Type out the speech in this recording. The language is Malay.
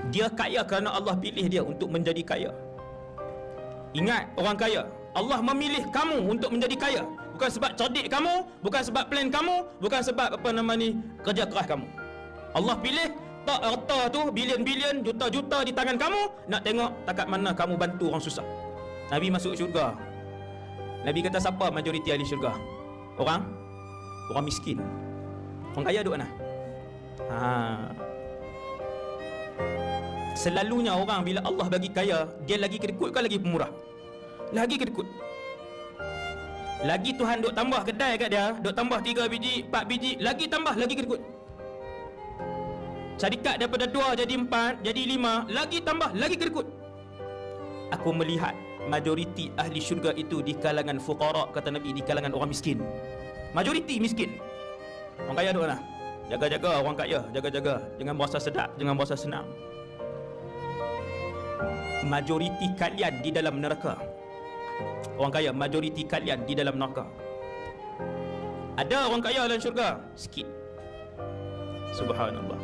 Dia kaya kerana Allah pilih dia untuk menjadi kaya. Ingat, orang kaya, Allah memilih kamu untuk menjadi kaya. Bukan sebab cerdik kamu, bukan sebab plan kamu, bukan sebab kerja keras kamu. Allah pilih tak harta tu bilion-bilion, juta-juta di tangan kamu, nak tengok takat mana kamu bantu orang susah. Nabi masuk syurga. Nabi kata siapa majoriti ahli syurga? Orang miskin. Orang kaya duduk mana? Selalunya orang bila Allah bagi kaya, dia lagi kedekut ke lagi pemurah? Lagi kedekut. Lagi Tuhan duk tambah kedai kat dia, duk tambah 3 biji, 4 biji, lagi tambah, lagi kedekut. Syarikat daripada 2 jadi 4, jadi 5, lagi tambah, lagi kedekut. Aku melihat majoriti ahli syurga itu di kalangan fuqara, kata Nabi, di kalangan orang miskin. Majoriti miskin. Orang kaya duk mana? Jaga-jaga orang kaya, jaga-jaga. Jangan berasa sedap, jangan berasa senang. Majoriti kalian di dalam neraka. Orang kaya, majoriti kalian di dalam neraka. Ada orang kaya dalam syurga? Sikit. Subhanallah.